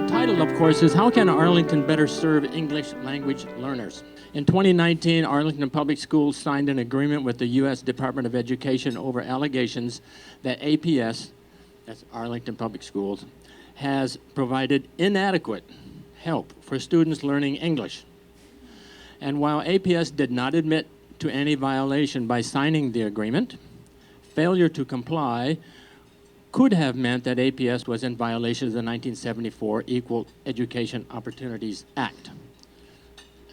The title, of course, is How Can Arlington Better Serve English Language Learners? In 2019, Arlington Public Schools signed an agreement with the U.S. Department of Education over allegations that APS, that's Arlington Public Schools, has provided inadequate help for students learning English. And while APS did not admit to any violation by signing the agreement, failure to comply could have meant that APS was in violation of the 1974 Equal Education Opportunities Act.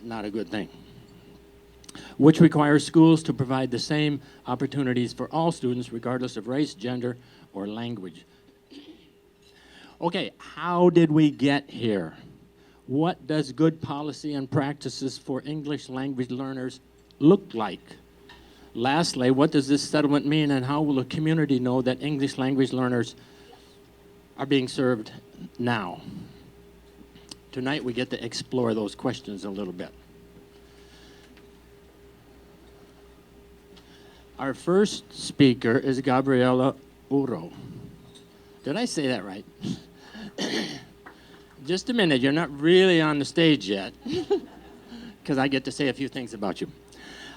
Not a good thing. Which requires schools to provide the same opportunities for all students, regardless of race, gender, or language. Okay, how did we get here? What does good policy and practices for English language learners look like? Lastly, what does this settlement mean, and how will the community know that English language learners are being served now? Tonight, we get to explore those questions a little bit. Our first speaker is Gabriela Uro. Did I say that right? Just a minute, you're not really on the stage yet, because I get to say a few things about you.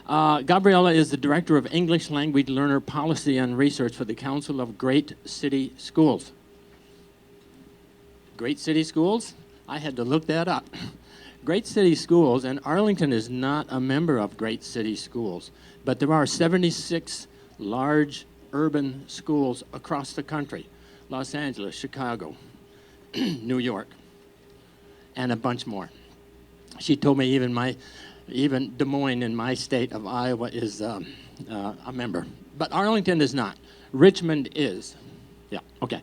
Gabriela is the Director of English Language Learner Policy and Research for the Council of Great City Schools. Great City Schools? I had to look that up. Great City Schools, and Arlington is not a member of Great City Schools, but there are 76 large urban schools across the country. Los Angeles, Chicago, New York, and a bunch more. She told me even Des Moines in my state of Iowa is a member. But Arlington is not. Richmond is. Yeah, okay.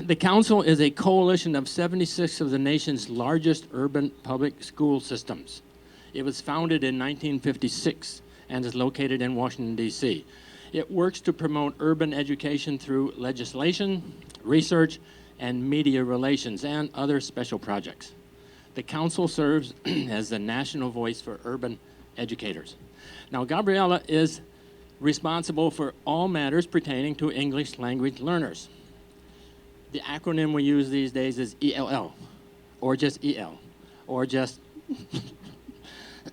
The council is a coalition of 76 of the nation's largest urban public school systems. It was founded in 1956 and is located in Washington, D.C. It works to promote urban education through legislation, research, and media relations, and other special projects. The council serves as the national voice for urban educators. Now, Gabriela is responsible for all matters pertaining to English language learners. The acronym we use these days is ELL, or just EL, or just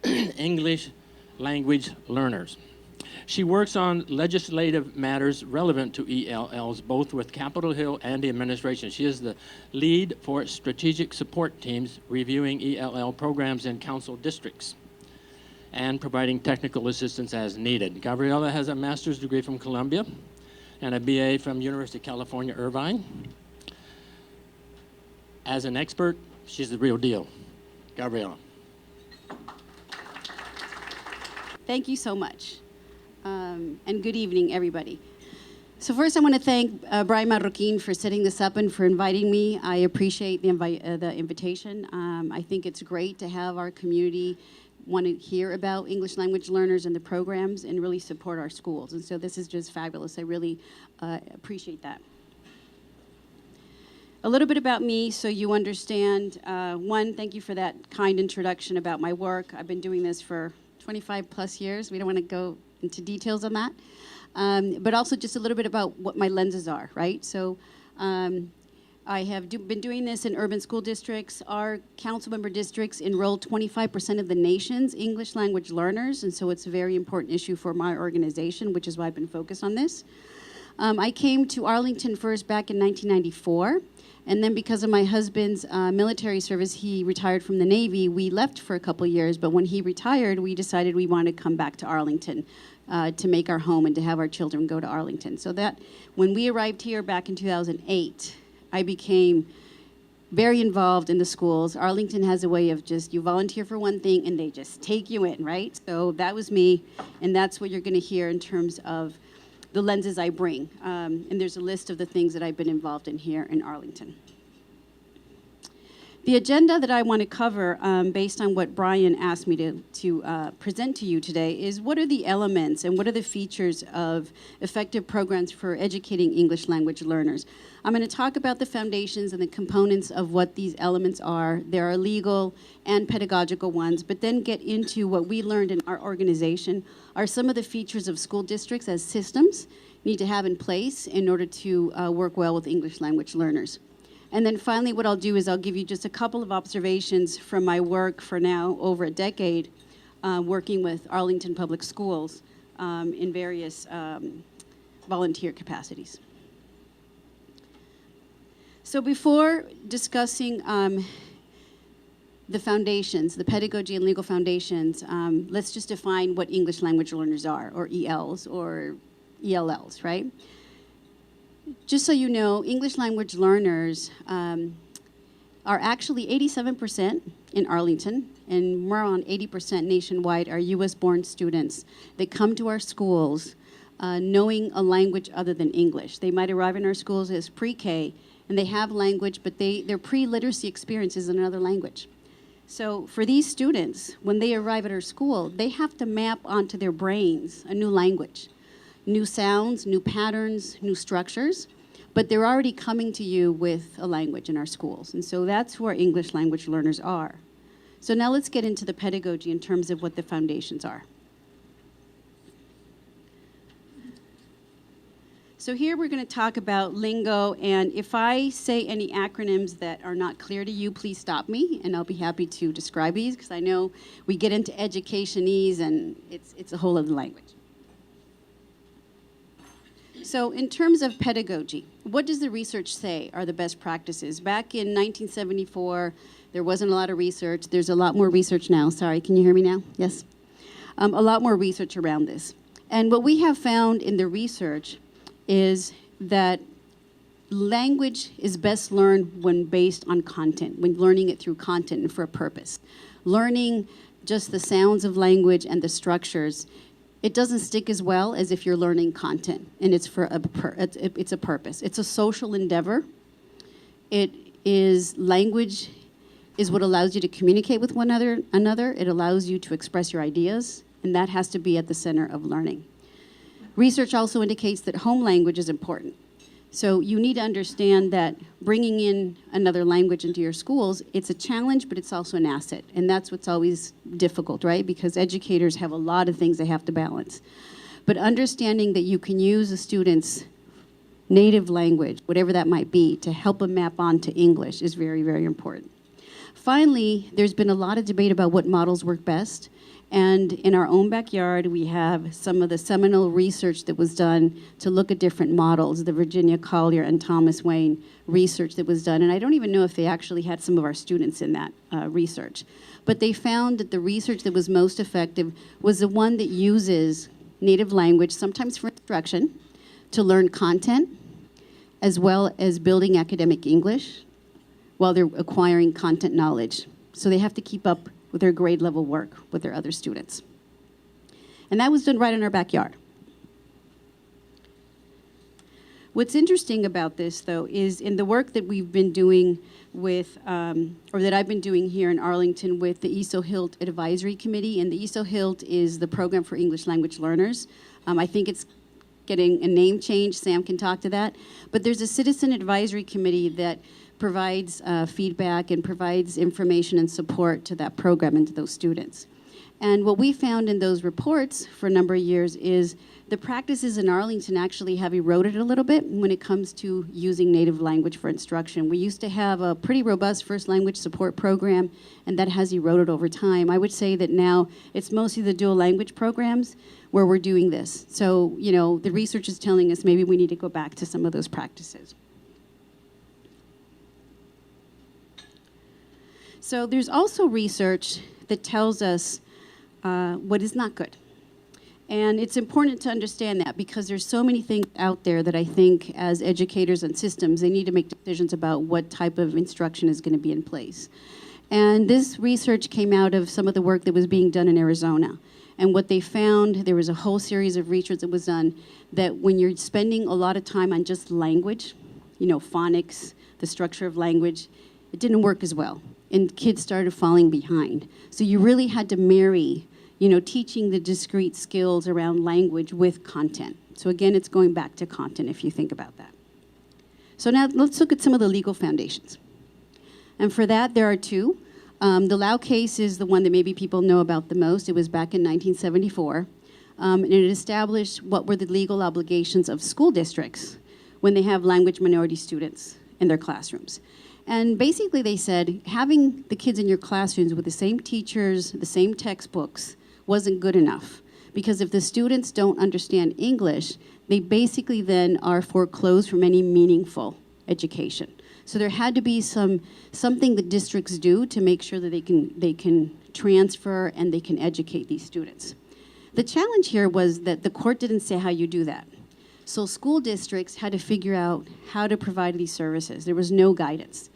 English language learners. She works on legislative matters relevant to ELLs, both with Capitol Hill and the administration. She is the lead for strategic support teams reviewing ELL programs in council districts and providing technical assistance as needed. Gabriela has a master's degree from Columbia and a BA from University of California, Irvine. As an expert, she's the real deal. Gabriela. Thank you so much. And good evening, everybody. So first, I want to thank Brian Marroquin for setting this up and for inviting me. I appreciate the invitation. I think it's great to have our community want to hear about English language learners and the programs and really support our schools. And so this is just fabulous. I really appreciate that. A little bit about me so you understand. One, thank you for that kind introduction about my work. I've been doing this for 25 plus years. We don't want to go into details on that. But also just a little bit about what my lenses are, right? So I have been doing this in urban school districts. Our council member districts enroll 25% of the nation's English language learners, and so it's a very important issue for my organization, which is why I've been focused on this. I came to Arlington first back in 1994, and then because of my husband's military service, he retired from the Navy. We left for a couple years, but when he retired, we decided we wanted to come back to Arlington to make our home and to have our children go to Arlington. So that, when we arrived here back in 2008, I became very involved in the schools. Arlington has a way of just, you volunteer for one thing and they just take you in, right? So that was me, and that's what you're gonna hear in terms of the lenses I bring. And there's a list of the things that I've been involved in here in Arlington. The agenda that I want to cover, based on what Brian asked me to present to you today, is what are the elements and what are the features of effective programs for educating English language learners. I'm going to talk about the foundations and the components of what these elements are. There are legal and pedagogical ones, but then get into what we learned in our organization are some of the features of school districts as systems need to have in place in order to work well with English language learners. And then finally, what I'll do is I'll give you just a couple of observations from my work for now over a decade, working with Arlington Public Schools in various volunteer capacities. So before discussing the foundations, the pedagogy and legal foundations, let's just define what English language learners are, or ELs, or ELLs, right? Just so you know, English language learners are actually 87% in Arlington, and more on 80% nationwide are US-born students that come to our schools knowing a language other than English. They might arrive in our schools as pre-K, and they have language, but their pre-literacy experience is in another language. So for these students, when they arrive at our school, they have to map onto their brains a new language. New sounds, new patterns, new structures, but they're already coming to you with a language in our schools. And so that's who our English language learners are. So now let's get into the pedagogy in terms of what the foundations are. So here we're going to talk about lingo, and if I say any acronyms that are not clear to you, please stop me, and I'll be happy to describe these, because I know we get into educationese, and it's a whole other language. So in terms of pedagogy, what does the research say are the best practices? Back in 1974, there wasn't a lot of research. There's a lot more research now. Sorry, can you hear me now? Yes? A lot more research around this. And what we have found in the research is that language is best learned when based on content, when learning it through content and for a purpose. Learning just the sounds of language and the structures, it doesn't stick as well as if you're learning content, and it's for it's a purpose. It's a social endeavor. Language is what allows you to communicate with one another. It allows you to express your ideas, and that has to be at the center of learning. Research also indicates that home language is important. So you need to understand that bringing in another language into your schools, it's a challenge, but it's also an asset. And that's what's always difficult, right? Because educators have a lot of things they have to balance. But understanding that you can use a student's native language, whatever that might be, to help them map onto English is very, very important. Finally, there's been a lot of debate about what models work best. And in our own backyard, we have some of the seminal research that was done to look at different models, the Virginia Collier and Thomas Wayne research that was done. And I don't even know if they actually had some of our students in that research. But they found that the research that was most effective was the one that uses native language, sometimes for instruction, to learn content, as well as building academic English while they're acquiring content knowledge. So they have to keep up with their grade level work with their other students. And that was done right in our backyard. What's interesting about this, though, is in the work that we've been doing with, or that I've been doing here in Arlington with the ESO-HILT Advisory Committee, and the ESO-HILT is the Program for English Language Learners. I think it's getting a name change. Sam can talk to that. But there's a citizen advisory committee that provides feedback and provides information and support to that program and to those students. And what we found in those reports for a number of years is the practices in Arlington actually have eroded a little bit when it comes to using native language for instruction. We used to have a pretty robust first language support program, and that has eroded over time. I would say that now it's mostly the dual language programs where we're doing this. So, you know, the research is telling us maybe we need to go back to some of those practices. So there's also research that tells us what is not good. And it's important to understand that because there's so many things out there that I think as educators and systems, they need to make decisions about what type of instruction is going to be in place. And this research came out of some of the work that was being done in Arizona. And what they found, there was a whole series of research that was done, that when you're spending a lot of time on just language, you know, phonics, the structure of language, it didn't work as well. And kids started falling behind. So you really had to marry, you know, teaching the discrete skills around language with content. So again, it's going back to content if you think about that. So now let's look at some of the legal foundations. And for that, there are two. The Lau case is the one that maybe people know about the most. It was back in 1974. And it established what were the legal obligations of school districts when they have language minority students in their classrooms. And basically they said having the kids in your classrooms with the same teachers, the same textbooks, wasn't good enough. Because if the students don't understand English, they basically then are foreclosed from any meaningful education. So there had to be something that districts do to make sure that they can transfer and they can educate these students. The challenge here was that the court didn't say how you do that. So school districts had to figure out how to provide these services. There was no guidance.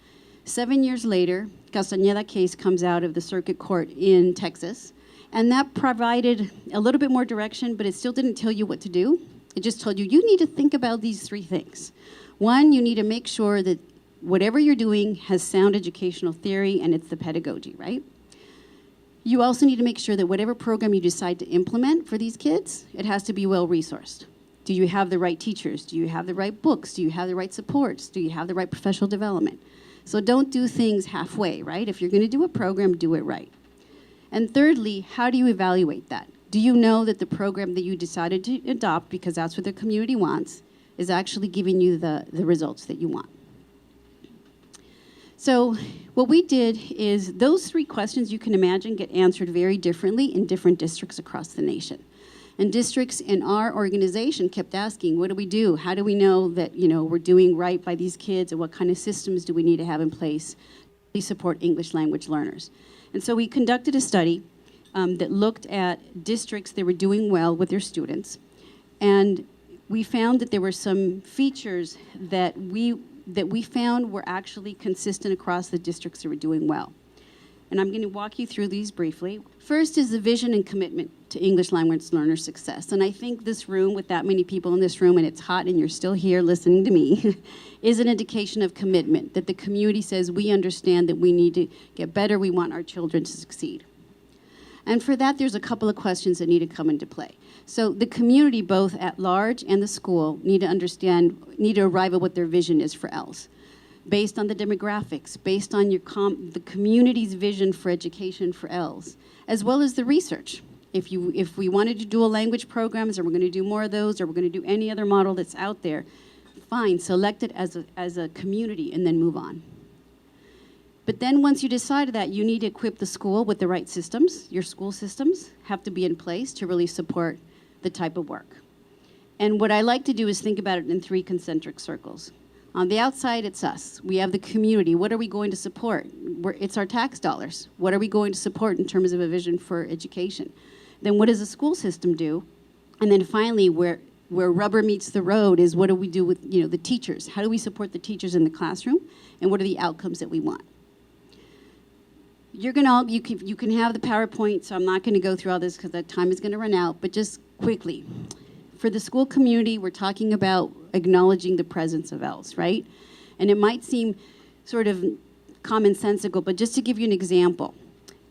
7 years later, Castañeda case comes out of the circuit court in Texas, and that provided a little bit more direction, but it still didn't tell you what to do. It just told you, you need to think about these 3 things. One, you need to make sure that whatever you're doing has sound educational theory and it's the pedagogy, right? You also need to make sure that whatever program you decide to implement for these kids, it has to be well-resourced. Do you have the right teachers? Do you have the right books? Do you have the right supports? Do you have the right professional development? So don't do things halfway, right? If you're going to do a program, do it right. And thirdly, how do you evaluate that? Do you know that the program that you decided to adopt, because that's what the community wants, is actually giving you the results that you want? So what we did is those 3 questions, you can imagine, get answered very differently in different districts across the nation. And districts in our organization kept asking, what do we do? How do we know that we're doing right by these kids, and what kind of systems do we need to have in place to support English language learners? And so we conducted a study that looked at districts that were doing well with their students. And we found that there were some features that we found were actually consistent across the districts that were doing well. And I'm going to walk you through these briefly. First is the vision and commitment to English language learner success. And I think this room, with that many people in this room, and it's hot and you're still here listening to me, is an indication of commitment, that the community says we understand that we need to get better, we want our children to succeed. And for that, there's a couple of questions that need to come into play. So the community, both at large and the school, need to arrive at what their vision is for ELS. Based on the demographics, based on the community's vision for education for ELS, as well as the research. If we wanted to dual language programs, or we're going to do more of those, or we're going to do any other model that's out there, fine, select it as a community and then move on. But then once you decide that, you need to equip the school with the right systems. Your school systems have to be in place to really support the type of work. And what I like to do is think about it in 3 concentric circles. On the outside, it's us. We have the community. What are we going to support? It's our tax dollars. What are we going to support in terms of a vision for education? Then what does the school system do? And then finally, where rubber meets the road is what do we do with the teachers? How do we support the teachers in the classroom? And what are the outcomes that we want? You can have the PowerPoint, so I'm not going to go through all this because that time is going to run out, but just quickly. For the school community, we're talking about acknowledging the presence of ELS, right? And it might seem sort of commonsensical, but just to give you an example.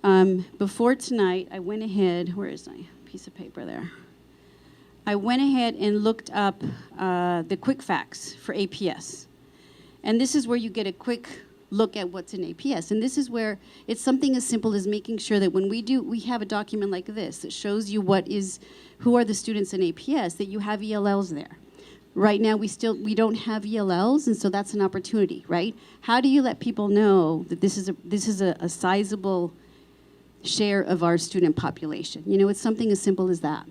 Before tonight, I went ahead, where is my piece of paper there? I went ahead and looked up the quick facts for APS. And this is where you get a quick look at what's in APS. And this is where it's something as simple as making sure that when we have a document like this that shows you who are the students in APS, that you have ELLs there. Right now, we don't have ELLs, and so that's an opportunity, right? How do you let people know that this is a sizable share of our student population? It's something as simple as that.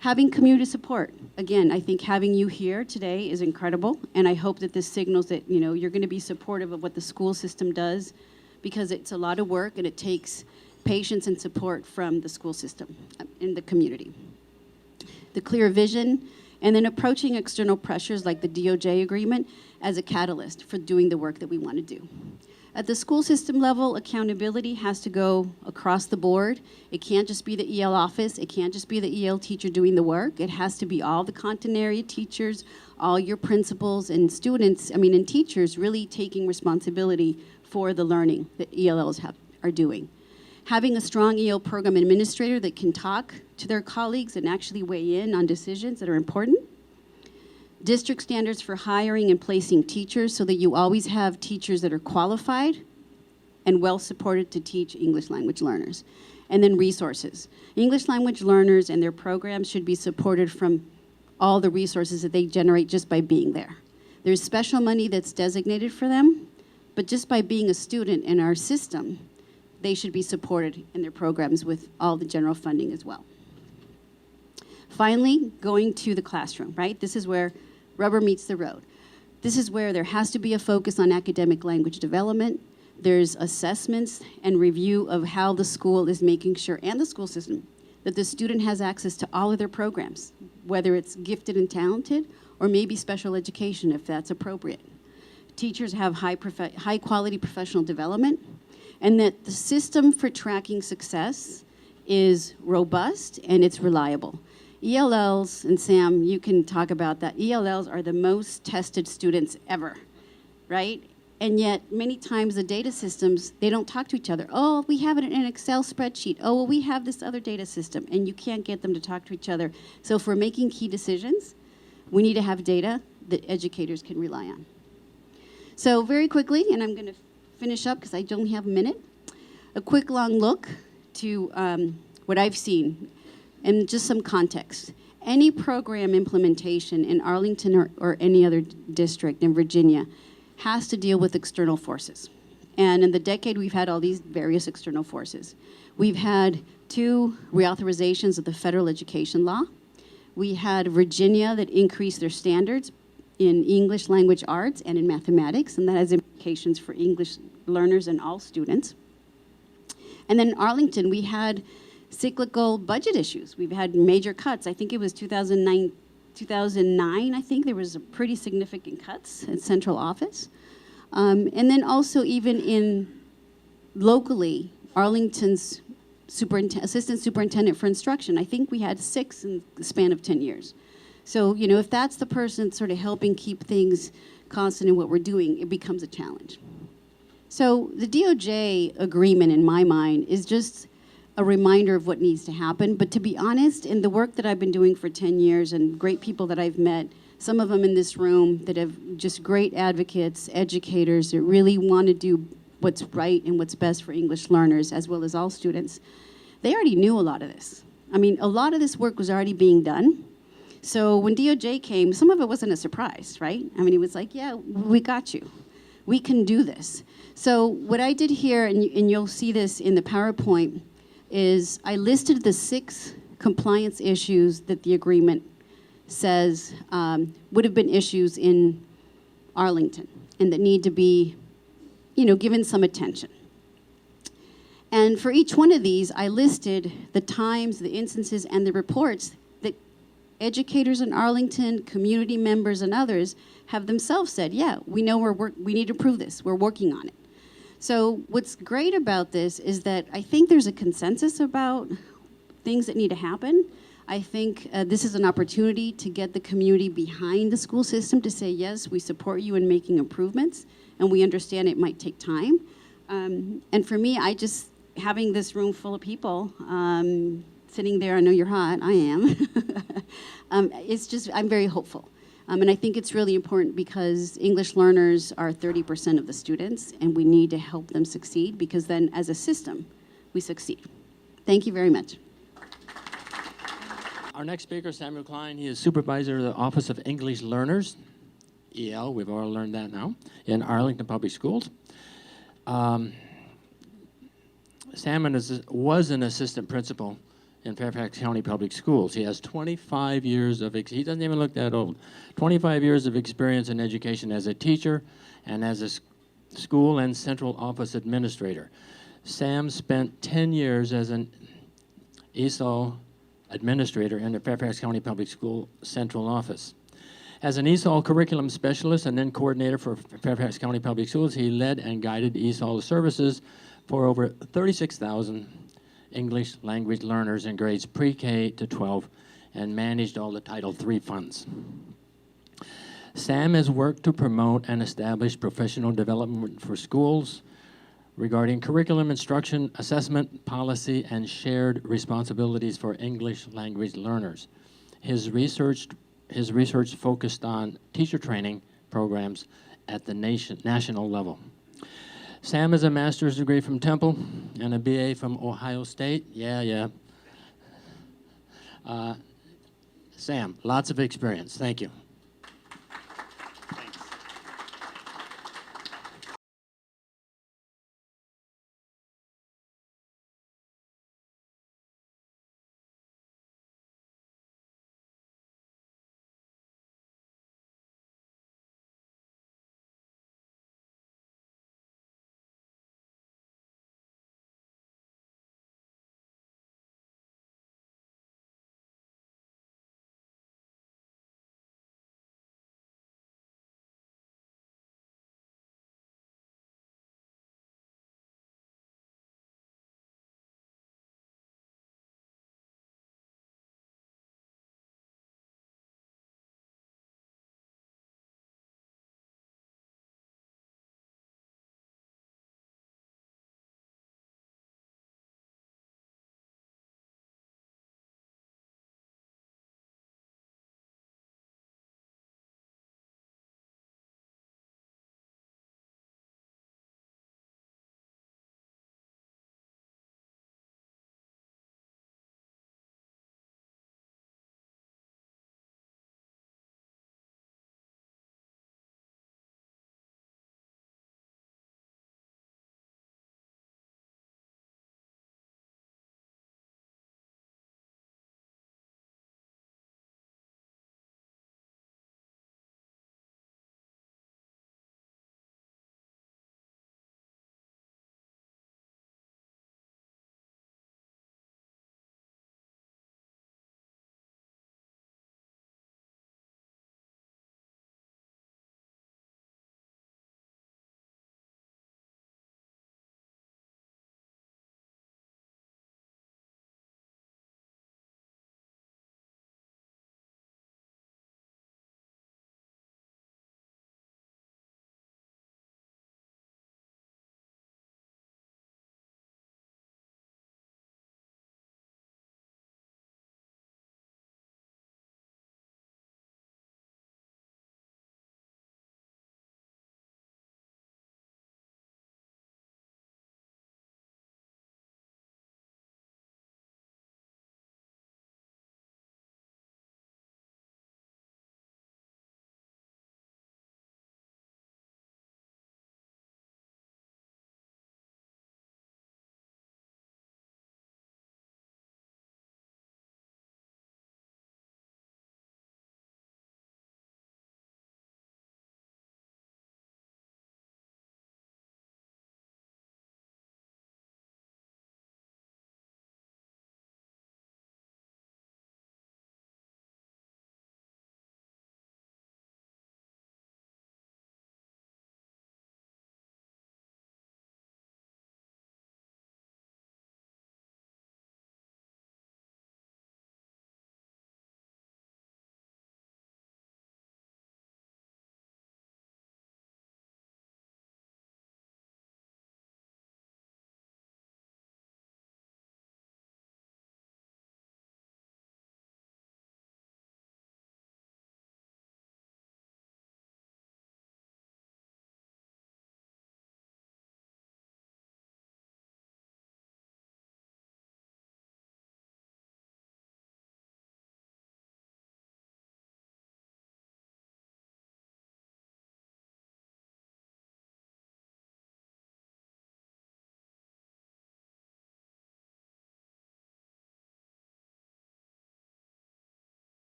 Having community support. Again, I think having you here today is incredible, and I hope that this signals that you're going to be supportive of what the school system does, because it's a lot of work and it takes patience and support from the school system in the community. The clear vision, and then approaching external pressures like the DOJ agreement as a catalyst for doing the work that we want to do. At the school system level, accountability has to go across the board. It can't just be the EL office. It can't just be the EL teacher doing the work. It has to be all the content area teachers, all your principals and students, and teachers really taking responsibility for the learning that ELLs are doing. Having a strong EL program administrator that can talk to their colleagues and actually weigh in on decisions that are important. District standards for hiring and placing teachers so that you always have teachers that are qualified and well supported to teach English language learners. And then resources. English language learners and their programs should be supported from all the resources that they generate just by being there. There's special money that's designated for them, but just by being a student in our system, they should be supported in their programs with all the general funding as well. Finally, going to the classroom, right? This is where rubber meets the road. This is where there has to be a focus on academic language development. There's assessments and review of how the school is making sure, and the school system, that the student has access to all of their programs, whether it's gifted and talented or maybe special education if that's appropriate. Teachers have high quality professional development, and that the system for tracking success is robust and it's reliable. ELLs, and Sam, you can talk about that. ELLs are the most tested students ever, right? And yet, many times the data systems, they don't talk to each other. Oh, we have it in an Excel spreadsheet. Oh, well, we have this other data system, and you can't get them to talk to each other. So if we're making key decisions, we need to have data that educators can rely on. So very quickly, and I'm going to finish up because I don't have a minute, a quick long look to what I've seen and just some context. Any program implementation in Arlington or any other district in Virginia has to deal with external forces. And in the decade, we've had all these various external forces. We've had 2 reauthorizations of the federal education law. We had Virginia that increased their standards in English language arts and in mathematics, and that has implications for English learners and all students. And then in Arlington, we had cyclical budget issues. We've had major cuts. I think it was 2009, I think there was a pretty significant cuts at central office. And then also even in locally, Arlington's assistant superintendent for instruction, I think we had 6 in the span of 10 years. So, you know, if that's the person sort of helping keep things constant in what we're doing, it becomes a challenge. So the DOJ agreement, in my mind, is just a reminder of what needs to happen. But to be honest, in the work that I've been doing for 10 years and great people that I've met, some of them in this room that have just great advocates, educators that really want to do what's right and what's best for English learners as well as all students, they already knew a lot of this. I mean, a lot of this work was already being done. So when DOJ came, some of it wasn't a surprise, right? I mean, it was like, yeah, we got you. We can do this. So what I did here, and you'll see this in the PowerPoint, is I listed the 6 compliance issues that the agreement says would have been issues in Arlington and that need to be, you know, given some attention. And for each one of these, I listed the times, the instances, and the reports that educators in Arlington, community members, and others have themselves said, yeah, we know we need to prove this. We're working on it. So what's great about this is that I think there's a consensus about things that need to happen. I think this is an opportunity to get the community behind the school system to say, yes, we support you in making improvements, and we understand it might take time. And for me, having this room full of people, sitting there, I know you're hot, I am. I'm very hopeful. And I think it's really important because English learners are 30% of the students, and we need to help them succeed because then as a system, we succeed. Thank you very much. Our next speaker, Samuel Klein, he is supervisor of the Office of English Learners, EL, we've all learned that now, in Arlington Public Schools. Sam was an assistant principal in Fairfax County Public Schools. He has 25 years of, he doesn't even look that old, 25 years of experience in education as a teacher and as a school and central office administrator. Sam spent 10 years as an ESOL administrator in the Fairfax County Public School Central Office. As an ESOL curriculum specialist and then coordinator for Fairfax County Public Schools, he led and guided ESOL services for over 36,000 English language learners in grades pre-K to 12 and managed all the Title III funds. Sam has worked to promote and establish professional development for schools regarding curriculum, instruction, assessment, policy, and shared responsibilities for English language learners. His research focused on teacher training programs at the national level. Sam has a master's degree from Temple and a BA from Ohio State. Yeah. Sam, lots of experience. Thank you. Thanks.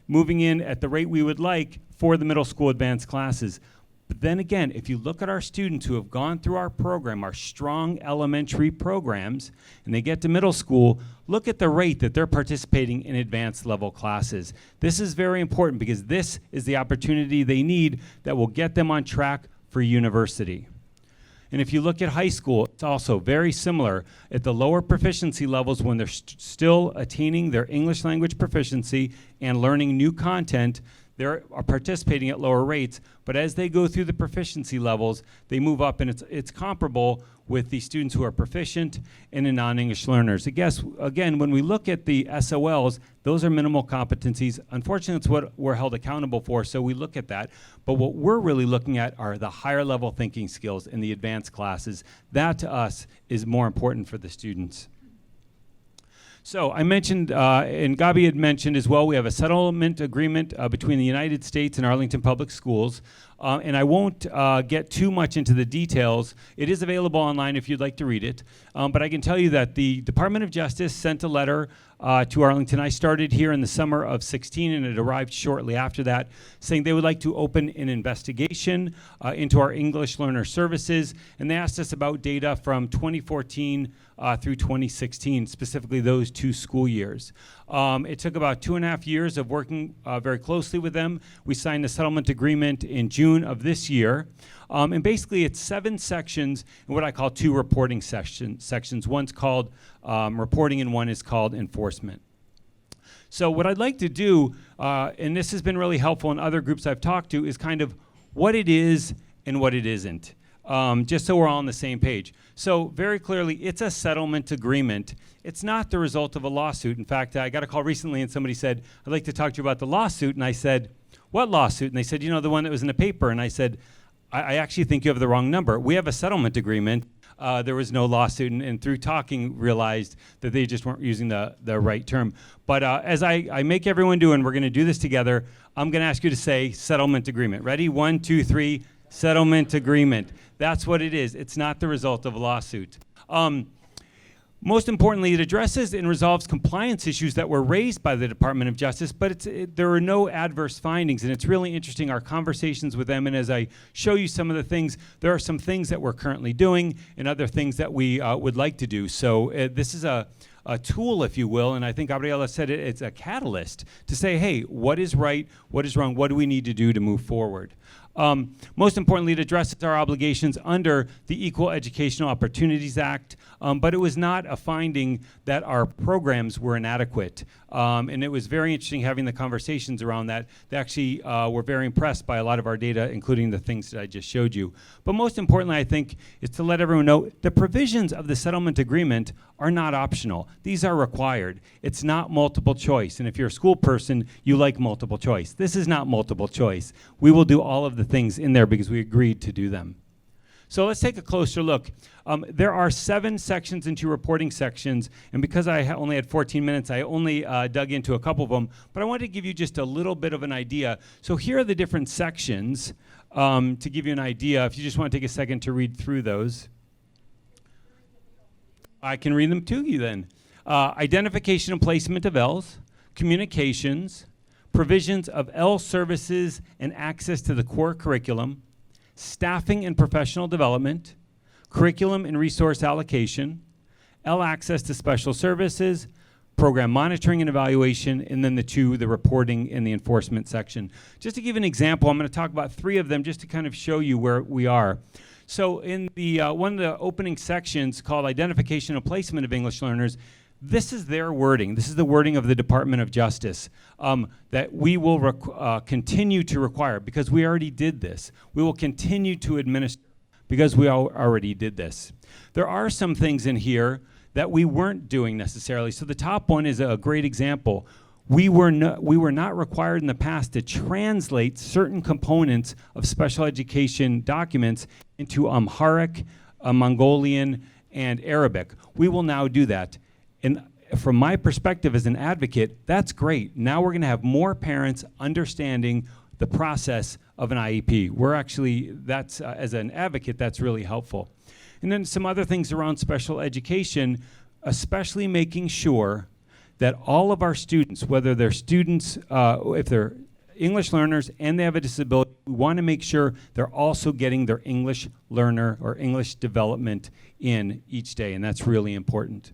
moving in at the rate we would like for the middle school advanced classes. But then again, if you look at our students who have gone through our program, our strong elementary programs, and they get to middle school, look at the rate that they're participating in advanced level classes. This is very important because this is the opportunity they need that will get them on track for university. And if you look at high school, it's also very similar. At the lower proficiency levels, when they're still attaining their English language proficiency and learning new content, they're participating at lower rates. But as they go through the proficiency levels, they move up, and it's comparable with the students who are proficient and the non-English learners. I guess, again, when we look at the SOLs, those are minimal competencies. Unfortunately, it's what we're held accountable for, so we look at that. But what we're really looking at are the higher level thinking skills in the advanced classes. That, to us, is more important for the students. So I mentioned, and Gabi had mentioned as well, we have a settlement agreement between the United States and Arlington Public Schools. And I won't get too much into the details. It is available online if you'd like to read it. But I can tell you that the Department of Justice sent a letter to Arlington. I started here in the summer of 16, and it arrived shortly after that, saying they would like to open an investigation into our English learner services. And they asked us about data from 2014 through 2016, specifically those 2 school years. It took about 2.5 years of working very closely with them. We signed a settlement agreement in June of this year. And basically it's 7 sections and what I call 2 reporting sections. One's called reporting and one is called enforcement. So what I'd like to do, and this has been really helpful in other groups I've talked to, is kind of what it is and what it isn't. Just so we're all on the same page. So very clearly, it's a settlement agreement. It's not the result of a lawsuit. In fact, I got a call recently and somebody said, I'd like to talk to you about the lawsuit. And I said, what lawsuit? And they said, you know, the one that was in the paper. And I said, I actually think you have the wrong number. We have a settlement agreement. There was no lawsuit, and through talking realized that they just weren't using the right term. But as I make everyone do, and we're going to do this together, I'm going to ask you to say settlement agreement. Ready? 1, 2, 3. Settlement agreement. That's what it is. It's not the result of a lawsuit. Most importantly, it addresses and resolves compliance issues that were raised by the Department of Justice, but there are no adverse findings, and it's really interesting, our conversations with them, and as I show you some of the things, there are some things that we're currently doing and other things that we would like to do. So this is a tool, if you will, and I think Gabriela said it's a catalyst to say, hey, what is right, what is wrong, what do we need to do to move forward? Most importantly, it addresses our obligations under the Equal Educational Opportunities Act, but it was not a finding that our programs were inadequate. And it was very interesting having the conversations around that. They actually were very impressed by a lot of our data, including the things that I just showed you. But most importantly, I think, is to let everyone know the provisions of the settlement agreement are not optional. These are required. It's not multiple choice. And if you're a school person, you like multiple choice. This is not multiple choice. We will do all of the things in there because we agreed to do them. So let's take a closer look. There are 7 sections and 2 reporting sections, and because I only had 14 minutes, I only dug into a couple of them, but I wanted to give you just a little bit of an idea. So here are the different sections to give you an idea, if you just want to take a second to read through those. I can read them to you then. Identification and placement of Ls, communications, provisions of L services and access to the core curriculum, staffing and professional development, curriculum and resource allocation, L access to special services, program monitoring and evaluation, and then the reporting and the enforcement section. Just to give an example, I'm going to talk about 3 of them just to kind of show you where we are. So in the one of the opening sections called Identification and Placement of English Learners, this is their wording. This is the wording of the Department of Justice that we will continue to require because we already did this. We will continue to administer because we already did this. There are some things in here that we weren't doing necessarily. So the top one is a great example. We were not required in the past to translate certain components of special education documents into Amharic, Mongolian, and Arabic. We will now do that. And from my perspective as an advocate, that's great. Now we're going to have more parents understanding the process of an IEP. We're actually, as an advocate, that's really helpful. And then some other things around special education, especially making sure that all of our students, whether they're students, if they're English learners and they have a disability, we want to make sure they're also getting their English learner or English development in each day, and that's really important.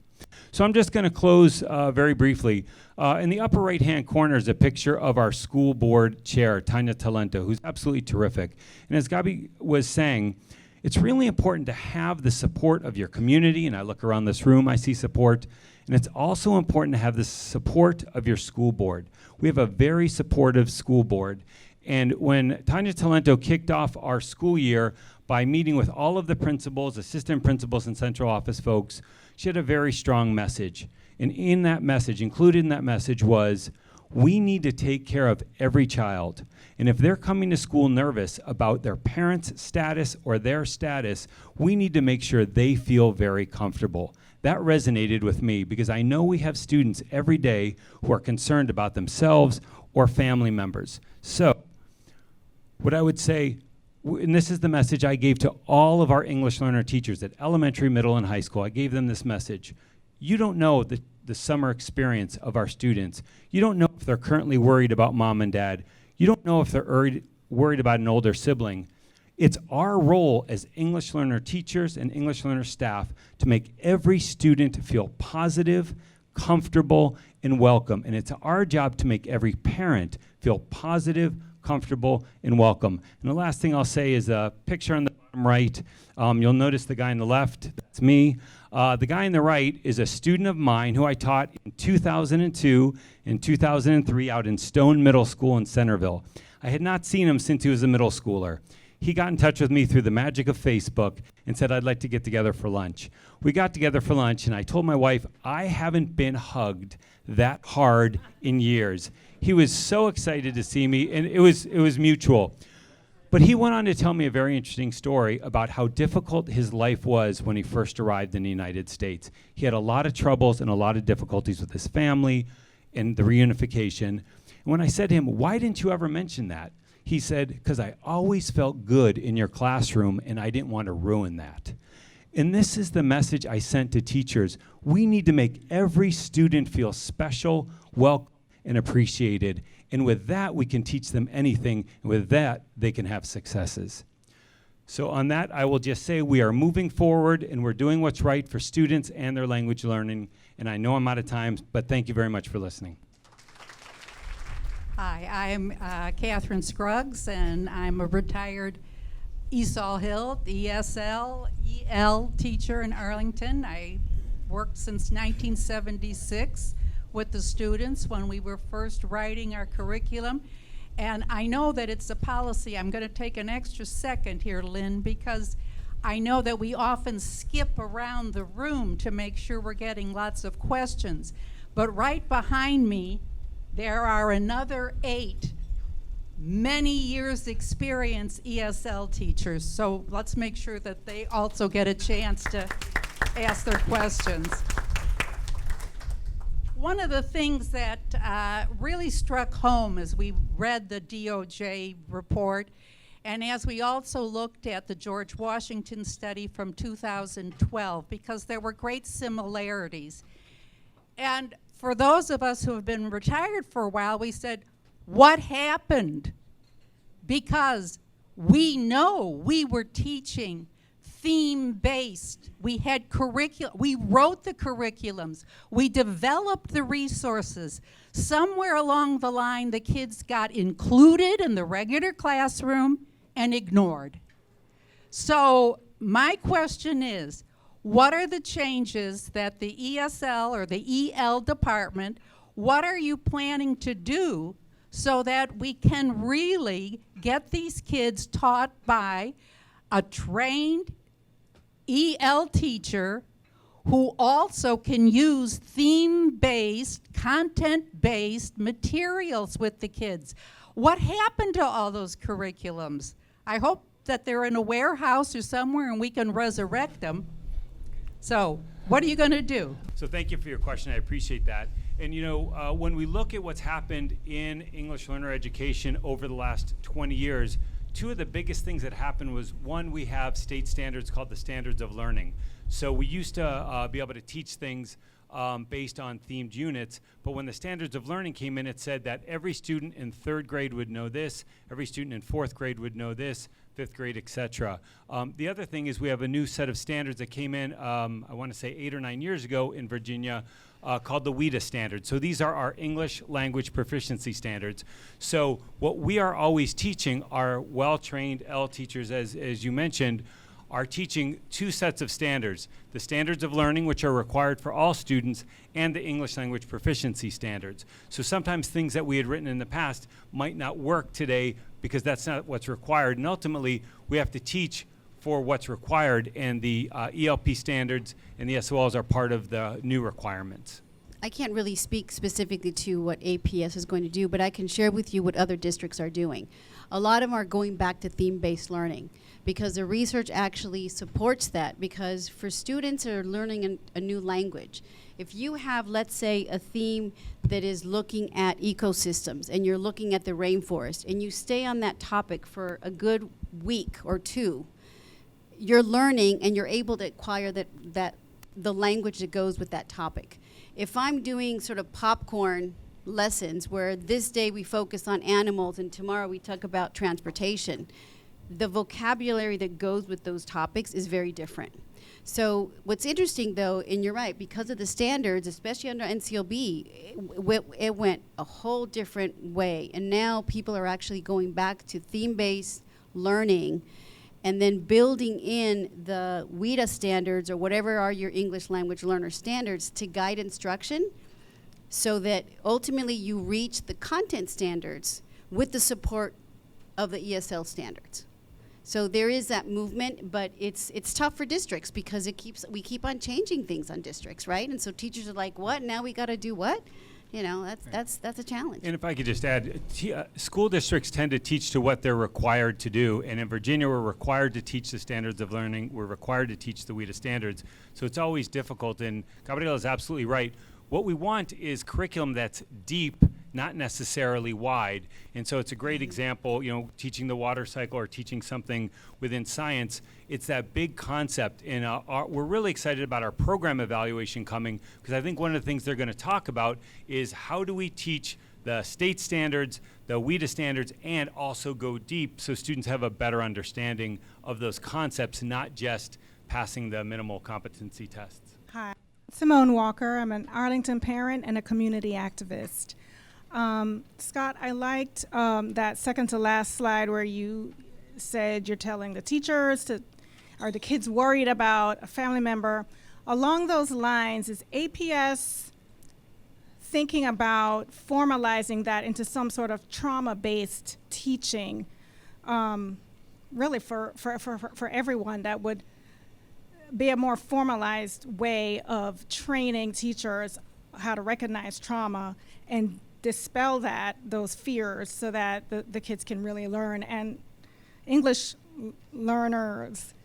So I'm just going to close very briefly. In the upper right-hand corner is a picture of our school board chair, Tanya Talento, who's absolutely terrific. And as Gabi was saying, it's really important to have the support of your community, and I look around this room, I see support, and it's also important to have the support of your school board. We have a very supportive school board, and when Tanya Talento kicked off our school year by meeting with all of the principals, assistant principals, and central office folks, she had a very strong message. And in that message, included in that message was, we need to take care of every child. And if they're coming to school nervous about their parents' status or their status, we need to make sure they feel very comfortable. That resonated with me because I know we have students every day who are concerned about themselves or family members. So, what I would say, and this is the message I gave to all of our English learner teachers at elementary, middle, and high school. I gave them this message. You don't know the summer experience of our students. You don't know if they're currently worried about mom and dad. You don't know if they're worried about an older sibling. It's our role as English learner teachers and English learner staff to make every student feel positive, comfortable, and welcome. And it's our job to make every parent feel positive, comfortable, and welcome. And the last thing I'll say is a picture on the bottom right. You'll notice the guy on the left, that's me. The guy on the right is a student of mine who I taught in 2002 and 2003 out in Stone Middle School in Centerville. I had not seen him since he was a middle schooler. He got in touch with me through the magic of Facebook and said, I'd like to get together for lunch. We got together for lunch, and I told my wife, I haven't been hugged that hard in years. He was so excited to see me, and it was mutual. But he went on to tell me a very interesting story about how difficult his life was when he first arrived in the United States. He had a lot of troubles and a lot of difficulties with his family and the reunification. And when I said to him, why didn't you ever mention that? He said, because I always felt good in your classroom and I didn't want to ruin that. And this is the message I sent to teachers. We need to make every student feel special, welcome, and appreciated. And with that, we can teach them anything. And with that, they can have successes. So on that, I will just say we are moving forward and we're doing what's right for students and their language learning. And I know I'm out of time, but thank you very much for listening. Hi, I'm Catherine Scruggs, and I'm a retired Esau Hill, ESL, EL teacher in Arlington. I worked since 1976 with the students when we were first writing our curriculum. And I know that it's a policy. I'm going to take an extra second here, Lynn, because I know that we often skip around the room to make sure we're getting lots of questions. But right behind me, there are another 8 many years experience ESL teachers. So let's make sure that they also get a chance to ask their questions. One of the things that really struck home as we read the DOJ report, and as we also looked at the George Washington study from 2012, because there were great similarities. And for those of us who have been retired for a while, we said, what happened? Because we know we were teaching theme-based. We had we wrote the curriculums. We developed the resources. Somewhere along the line, the kids got included in the regular classroom and ignored. So my question is, what are the changes that the ESL or the EL department, what are you planning to do so that we can really get these kids taught by a trained EL teacher who also can use theme-based, content-based materials with the kids? What happened to all those curriculums? I hope that they're in a warehouse or somewhere and we can resurrect them. So, what are you going to do? So thank you for your question. I appreciate that. And you know, when we look at what's happened in English learner education over the last 20 years, 2 of the biggest things that happened was, one, we have state standards called the Standards of Learning. So we used to be able to teach things based on themed units. But when the standards of learning came in, it said that every student in 3rd grade would know this, every student in 4th grade would know this, 5th grade, etc. The other thing is we have a new set of standards that came in, I want to say 8 or 9 years ago in Virginia, called the WIDA standards. So these are our English language proficiency standards. So what we are always teaching our well-trained L teachers, as you mentioned, are teaching 2 sets of standards: the standards of learning, which are required for all students, and the English language proficiency standards. So sometimes things that we had written in the past might not work today because that's not what's required. And ultimately, we have to teach for what's required, and the ELP standards and the SOLs are part of the new requirements. I can't really speak specifically to what APS is going to do, but I can share with you what other districts are doing. A lot of them are going back to theme-based learning because the research actually supports that, because for students that are learning a new language, if you have, let's say, a theme that is looking at ecosystems and you're looking at the rainforest and you stay on that topic for a good week or 2, you're learning and you're able to acquire the language that goes with that topic. If I'm doing sort of popcorn lessons where this day we focus on animals and tomorrow we talk about transportation, the vocabulary that goes with those topics is very different. So what's interesting though, and you're right, because of the standards, especially under NCLB, it went a whole different way. And now people are actually going back to theme-based learning and then building in the WIDA standards or whatever are your English language learner standards to guide instruction so that ultimately you reach the content standards with the support of the ESL standards. So there is that movement, but it's tough for districts because we keep on changing things on districts, right? And so teachers are like, what? Now we got to do what? You know, that's a challenge. And if I could just add, school districts tend to teach to what they're required to do. And in Virginia, we're required to teach the standards of learning. We're required to teach the WIDA standards. So it's always difficult. And Gabriela is absolutely right. What we want is curriculum that's deep, not necessarily wide. And so it's a great example, you know, teaching the water cycle or teaching something within science. It's that big concept. And we're really excited about our program evaluation coming, because I think one of the things they're going to talk about is how do we teach the state standards, the WIDA standards, and also go deep so students have a better understanding of those concepts, not just passing the minimal competency tests. Hi, Simone Walker. I'm an Arlington parent and a community activist. Scott, I liked that second to last slide where you said you're telling the teachers are the kids worried about a family member. Along those lines, is APS thinking about formalizing that into some sort of trauma-based teaching, really for everyone, that would be a more formalized way of training teachers how to recognize trauma and dispel those fears so that the kids can really learn. And English learners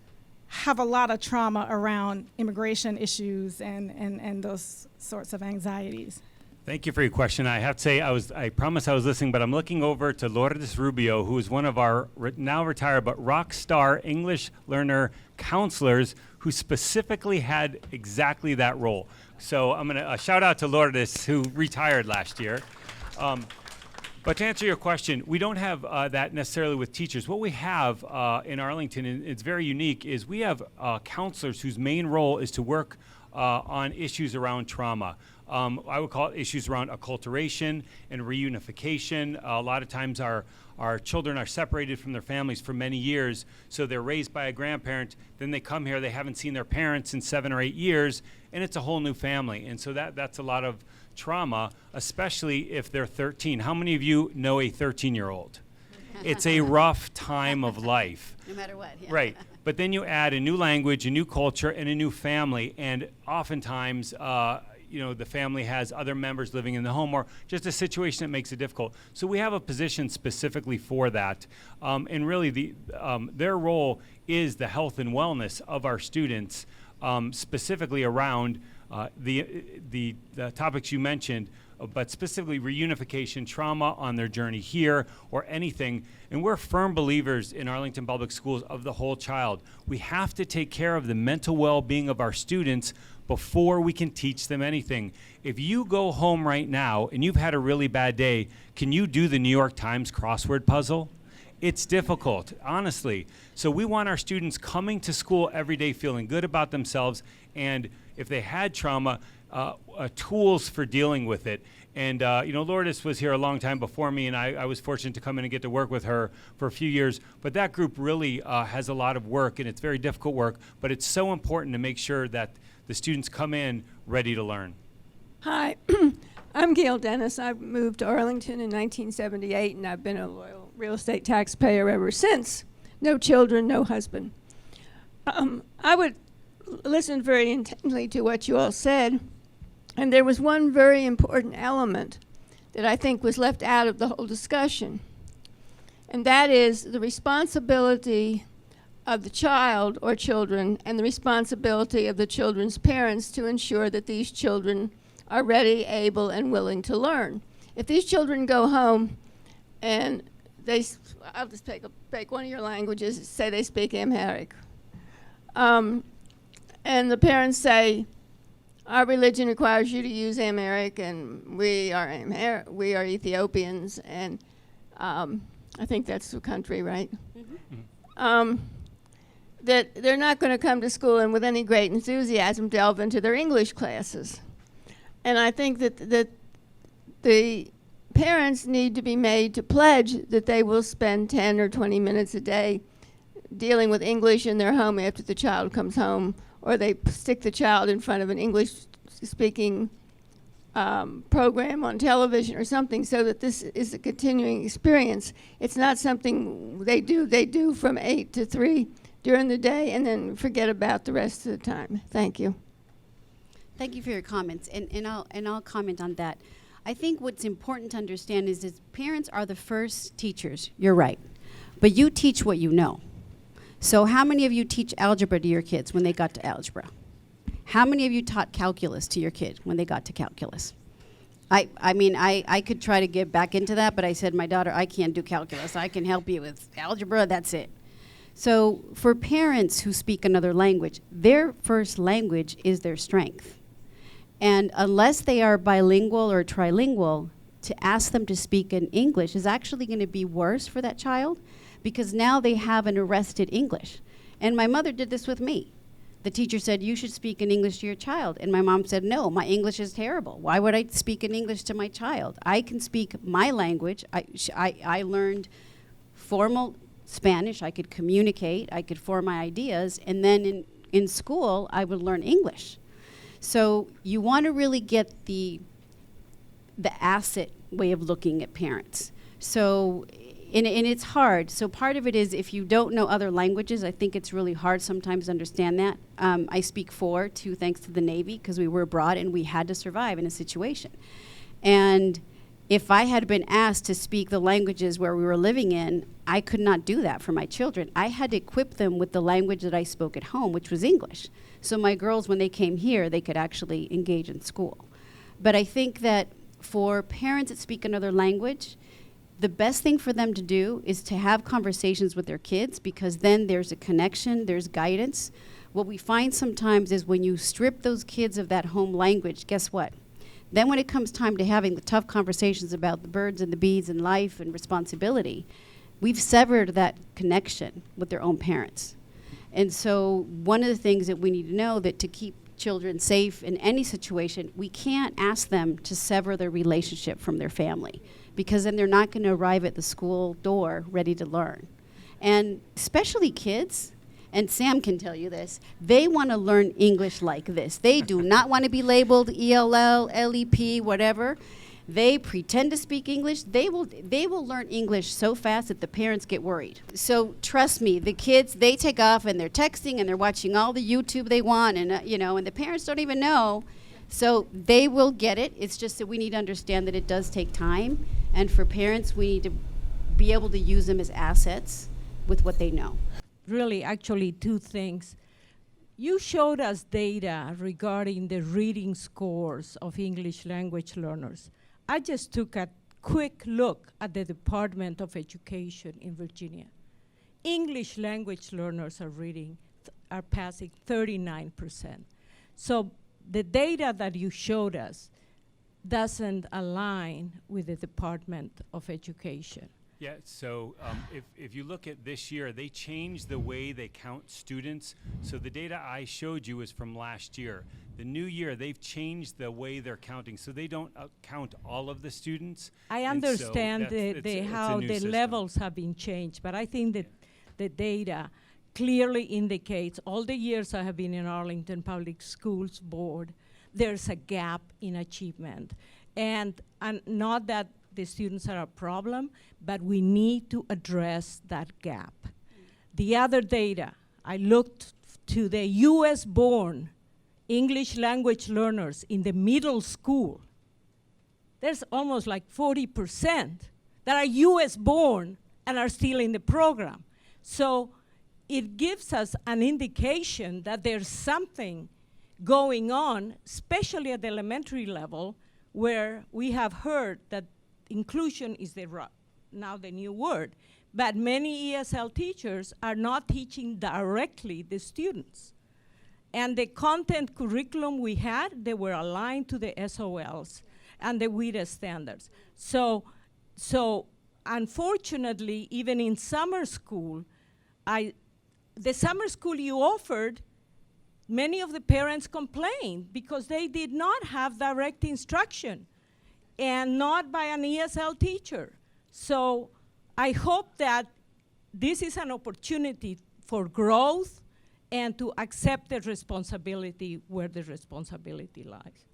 have a lot of trauma around immigration issues and those sorts of anxieties. Thank you for your question. I have to say, I promised I was listening, but I'm looking over to Lourdes Rubio, who is one of our now retired but rock star English learner counselors who specifically had exactly that role. So I'm going to shout out to Lourdes, who retired last year. But to answer your question, we don't have that necessarily with teachers. What we have in Arlington, and it's very unique, is we have counselors whose main role is to work on issues around trauma. I would call it issues around acculturation and reunification. A lot of times our children are separated from their families for many years, so they're raised by a grandparent, then they come here, they haven't seen their parents in 7 or 8 years, and it's a whole new family. And so that's a lot of trauma, especially if they're 13. How many of you know a 13-year-old? It's a rough time of life. No matter what. Yeah. Right. But then you add a new language, a new culture, and a new family, and oftentimes the family has other members living in the home, or just a situation that makes it difficult. So we have a position specifically for that. And really their role is the health and wellness of our students, specifically around the topics you mentioned, but specifically reunification, trauma on their journey here, or anything. And we're firm believers in Arlington Public Schools of the whole child. We have to take care of the mental well-being of our students before we can teach them anything. If you go home right now and you've had a really bad day, can you do the New York Times crossword puzzle? It's difficult, honestly. So we want our students coming to school every day feeling good about themselves, and if they had trauma, tools for dealing with it. And Lourdes was here a long time before me, and I was fortunate to come in and get to work with her for a few years. But that group really has a lot of work, and it's very difficult work, but it's so important to make sure that the students come in ready to learn. Hi, I'm Gail Dennis. I moved to Arlington in 1978, and I've been a loyal real estate taxpayer ever since. No children, no husband. I would listen very intently to what you all said, and there was one very important element that I think was left out of the whole discussion, and that is the responsibility of the child or children and the responsibility of the children's parents to ensure that these children are ready, able, and willing to learn. If these children go home and I'll just take one of your languages, say they speak Amharic, and the parents say, our religion requires you to use Amharic, and we are Ethiopians, and I think that's the country, right? Mm-hmm. That they're not going to come to school and with any great enthusiasm delve into their English classes. And I think that the parents need to be made to pledge that they will spend 10 or 20 minutes a day dealing with English in their home after the child comes home, or they stick the child in front of an English-speaking program on television or something, so that this is a continuing experience. It's not something they do from 8 to 3 during the day and then forget about the rest of the time. Thank you. Thank you for your comments, and I'll comment on that. I think what's important to understand is that parents are the first teachers. You're right, but you teach what you know. So how many of you teach algebra to your kids when they got to algebra? How many of you taught calculus to your kid when they got to calculus? I could try to get back into that, but I said, my daughter, I can't do calculus. I can help you with algebra, that's it. So for parents who speak another language, their first language is their strength. And unless they are bilingual or trilingual, to ask them to speak in English is actually going to be worse for that child, because now they have an arrested English. And my mother did this with me. The teacher said, you should speak in English to your child. And my mom said, no, my English is terrible. Why would I speak in English to my child? I can speak my language. I learned formal Spanish. I could communicate. I could form my ideas. And then in school, I would learn English. So you want to really get the asset way of looking at parents. So, and it's hard. So part of it is, if you don't know other languages, I think it's really hard sometimes to understand that. I speak 4, 2 thanks to the Navy, because we were abroad and we had to survive in a situation. And if I had been asked to speak the languages where we were living in, I could not do that for my children. I had to equip them with the language that I spoke at home, which was English. So my girls, when they came here, they could actually engage in school. But I think that for parents that speak another language, the best thing for them to do is to have conversations with their kids, because then there's a connection, there's guidance. What we find sometimes is when you strip those kids of that home language, guess what? Then when it comes time to having the tough conversations about the birds and the bees and life and responsibility, we've severed that connection with their own parents. And so one of the things that we need to know, that to keep children safe in any situation, we can't ask them to sever their relationship from their family, because then they're not going to arrive at the school door ready to learn. And especially kids, and Sam can tell you this, they want to learn English like this. They do not want to be labeled ELL, LEP, whatever. They pretend to speak English. They will learn English so fast that the parents get worried. So trust me, the kids, they take off and they're texting and they're watching all the YouTube they want, and and the parents don't even know. So they will get it. It's just that we need to understand that it does take time, and for parents, we need to be able to use them as assets with what they know. Really, actually, 2 things. you showed us data regarding the reading scores of English language learners. I just took a quick look at the Department of Education in Virginia. English language learners are passing 39%. So the data that you showed us doesn't align with the Department of Education. Yeah, so if you look at this year, they changed the way they count students. So the data I showed you is from last year. The new year, they've changed the way they're counting, so they don't count all of the students. I And so understand it's how a new the system. levels have been changed, but I think that the data clearly indicates all the years I have been in Arlington Public Schools Board, there's a gap in achievement. And not that the students are a problem, but we need to address that gap. The other data, I looked to the US-born English language learners in the middle school. There's almost like 40% that are US-born and are still in the program. So it gives us an indication that there's something going on, especially at the elementary level, where we have heard that inclusion is now the new word, but many ESL teachers are not teaching directly the students. And the content curriculum we had, they were aligned to the SOLs and the WIDA standards. So unfortunately, even in summer school, the summer school you offered, many of the parents complained because they did not have direct instruction and not by an ESL teacher. So I hope that this is an opportunity for growth and to accept the responsibility where the responsibility lies.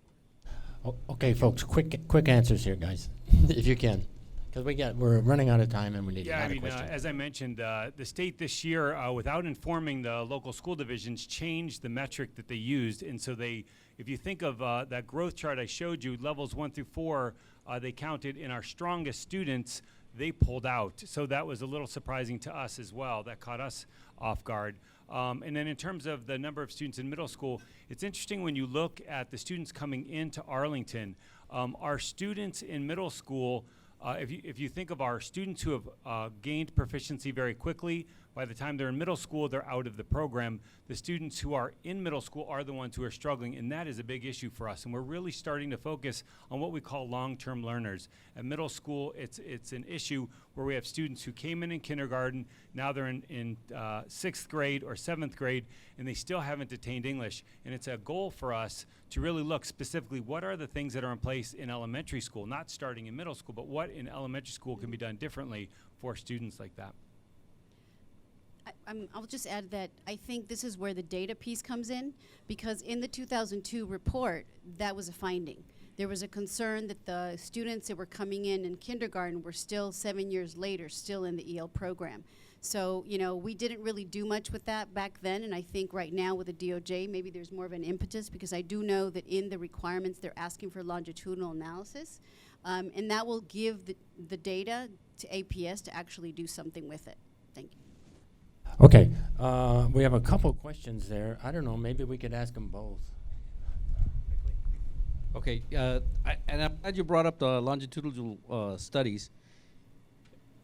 Okay, folks, quick answers here, guys, if you can. Because we're running out of time and we need a lot of questions. As I mentioned, the state this year, without informing the local school divisions, changed the metric that they used. And so if you think of that growth chart I showed you, levels 1 through 4, they counted in our strongest students, they pulled out. So that was a little surprising to us as well. That caught us off guard. And then in terms of the number of students in middle school, it's interesting when you look at the students coming into Arlington, our students in middle school, if you think of our students who have gained proficiency very quickly, by the time they're in middle school, they're out of the program. The students who are in middle school are the ones who are struggling, and that is a big issue for us. And we're really starting to focus on what we call long-term learners. At middle school, it's an issue where we have students who came in kindergarten, now they're in 6th grade or 7th grade, and they still haven't attained English. And it's a goal for us to really look specifically what are the things that are in place in elementary school, not starting in middle school, but what in elementary school can be done differently for students like that. I'll just add that I think this is where the data piece comes in, because in the 2002 report, that was a finding. There was a concern that the students that were coming in kindergarten were still 7 years later, still in the EL program. So, we didn't really do much with that back then, and I think right now with the DOJ, maybe there's more of an impetus, because I do know that in the requirements, they're asking for longitudinal analysis, and that will give the data to APS to actually do something with it. Thank you. Okay, we have a couple questions there. I don't know, maybe we could ask them both. Okay, and I'm glad you brought up the longitudinal studies.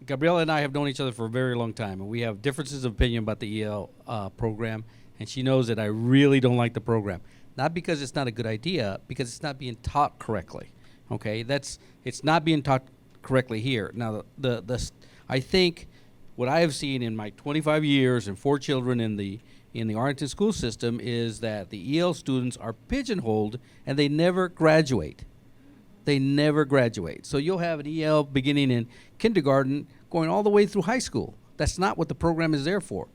Gabriela and I have known each other for a very long time, and we have differences of opinion about the EL program, and she knows that I really don't like the program. Not because it's not a good idea, because it's not being taught correctly. Okay, it's not being taught correctly here. Now, I think what I have seen in my 25 years and 4 children in the Arlington school system is that the EL students are pigeonholed and they never graduate. They never graduate. So you'll have an EL beginning in kindergarten going all the way through high school. That's not what the program is there for.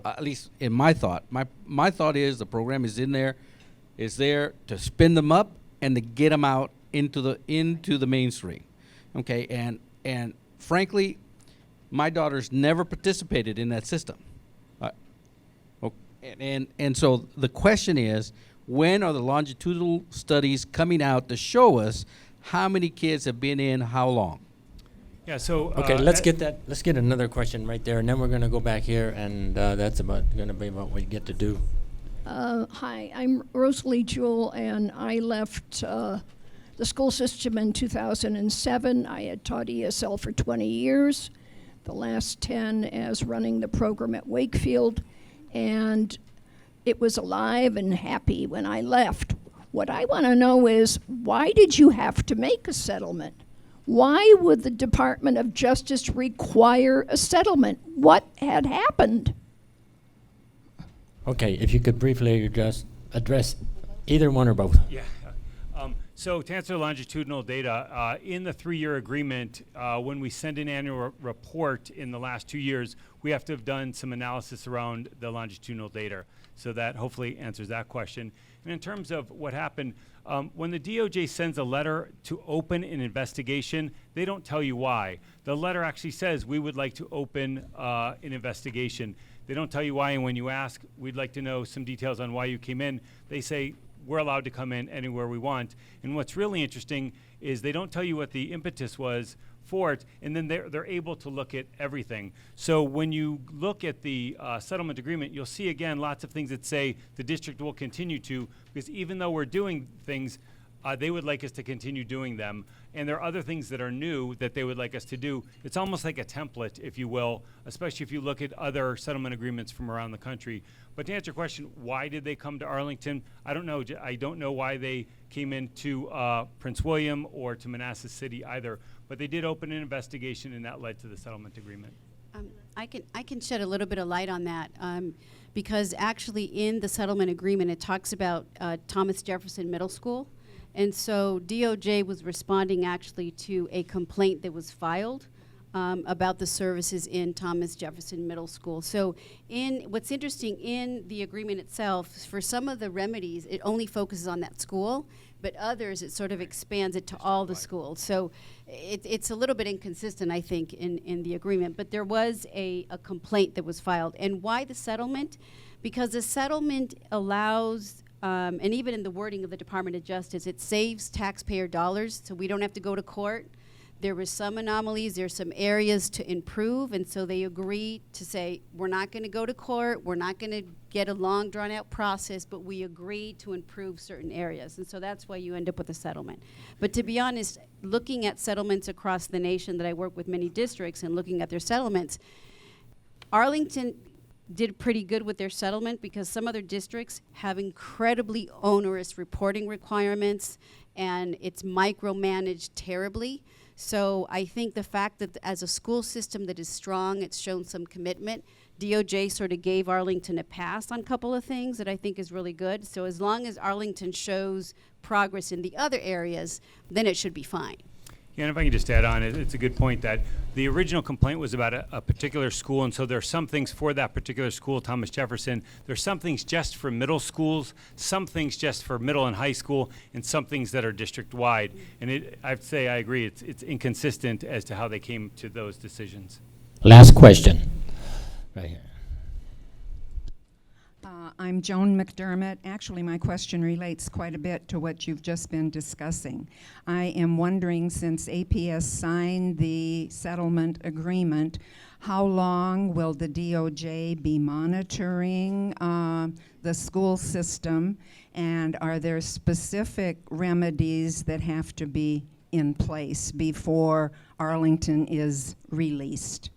At least in my thought. My thought is the program is there to spin them up and to get them out into the mainstream. Okay, and frankly, my daughters never participated in that system. And so the question is, when are the longitudinal studies coming out to show us how many kids have been in how long? Yeah, so Okay, let's get another question right there, and then we're going to go back here, and that's going to be what we get to do. Hi, I'm Rosalie Jewell, and I left the school system in 2007. I had taught ESL for 20 years, the last 10 as running the program at Wakefield, and it was alive and happy when I left. What I want to know is, why did you have to make a settlement? Why would the Department of Justice require a settlement? What had happened? Okay, if you could briefly just address either one or both. Yeah. So to answer longitudinal data, in the 3-year agreement, when we send an annual report in the last 2 years, we have to have done some analysis around the longitudinal data. So that hopefully answers that question. And in terms of what happened, when the DOJ sends a letter to open an investigation, they don't tell you why. The letter actually says, we would like to open an investigation. They don't tell you why, and when you ask, we'd like to know some details on why you came in, they say, we're allowed to come in anywhere we want. And what's really interesting is they don't tell you what the impetus was for it, and then they're able to look at everything. So when you look at the settlement agreement, you'll see again lots of things that say the district will continue to, because even though we're doing things, they would like us to continue doing them. And there are other things that are new that they would like us to do. It's almost like a template, if you will, especially if you look at other settlement agreements from around the country. But to answer your question, why did they come to Arlington? I don't know. I don't know why they came into Prince William or to Manassas City either. But they did open an investigation, and that led to the settlement agreement. I can shed a little bit of light on that because actually in the settlement agreement it talks about Thomas Jefferson Middle School. And so DOJ was responding actually to a complaint that was filed about the services in Thomas Jefferson Middle School. So what's interesting in the agreement itself, for some of the remedies, it only focuses on that school, but others, it sort of expands it to all the schools. So it's a little bit inconsistent, I think, in the agreement. But there was a complaint that was filed. And why the settlement? Because the settlement allows and even in the wording of the Department of Justice, it saves taxpayer dollars, so we don't have to go to court. There were some anomalies, there's some areas to improve, and so they agreed to say, we're not going to go to court, we're not going to get a long, drawn-out process, but we agreed to improve certain areas, and so that's why you end up with a settlement. But to be honest, looking at settlements across the nation, that I work with many districts and looking at their settlements, Arlington did pretty good with their settlement because some other districts have incredibly onerous reporting requirements and it's micromanaged terribly. So I think the fact that as a school system that is strong, it's shown some commitment. DOJ sort of gave Arlington a pass on a couple of things that I think is really good. So as long as Arlington shows progress in the other areas, then it should be fine. Yeah, and if I can just add on, it's a good point that the original complaint was about a particular school, and so there are some things for that particular school, Thomas Jefferson. There's some things just for middle schools, some things just for middle and high school, and some things that are district-wide. And I'd say I agree, it's inconsistent as to how they came to those decisions. Last question, right here. I'm Joan McDermott. Actually, my question relates quite a bit to what you've just been discussing. I am wondering, since APS signed the settlement agreement, how long will the DOJ be monitoring the school system, and are there specific remedies that have to be in place before Arlington is released?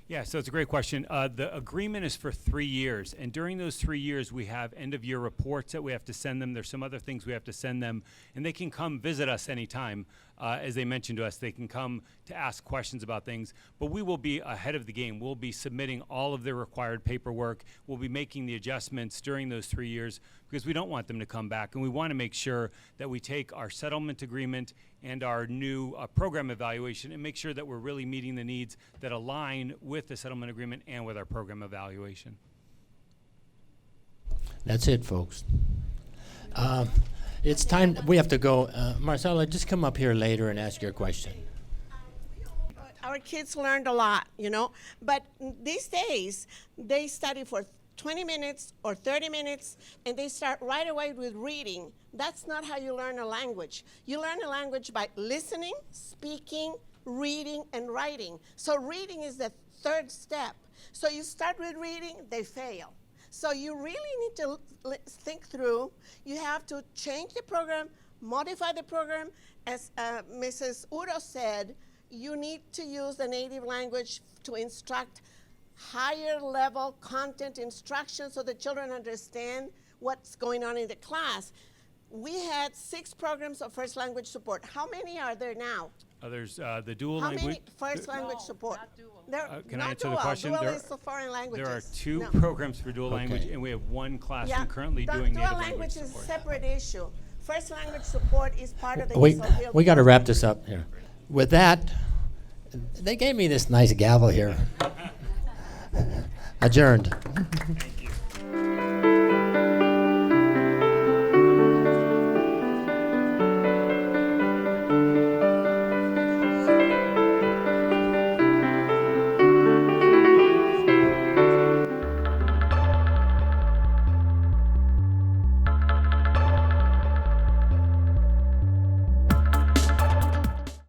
Yeah, so it's a great question. The agreement is for 3 years, and during those 3 years, we have end-of-year reports that we have to send them. There's some other things we have to send them, and they can come visit us anytime. As they mentioned to us, they can come to ask questions about things, but we will be ahead of the game. We'll be submitting all of their required paperwork. We'll be making the adjustments during those 3 years because we don't want them to come back, and we want to make sure that we take our settlement agreement and our new program evaluation and make sure that we're really meeting the needs that align with the settlement agreement and with our program evaluation. That's it, folks. It's time, we have to go. Marcella, just come up here later and ask your question. Our kids learned a lot, you know, but these days they study for 20 minutes or 30 minutes and they start right away with reading. That's not how you learn a language. You learn a language by listening, speaking, reading, and writing. So reading is the third step. So you start with reading, they fail. So you really need to think through. You have to change the program, modify the program. As Mrs. Uro said, you need to use the native language to instruct higher level content instruction so the children understand what's going on in the class. We had 6 programs of first language support. How many are there now? There's the dual How language. many first language support? not dual. Can not I answer the dual. question? Dual There- is for foreign languages. There are 2 No. programs for dual language, and we have 1 classroom currently Du- doing dual native language language is a support. separate issue. First language support is part of the We ESOL got to wrap this up here. With that, they gave me this nice gavel here. Adjourned.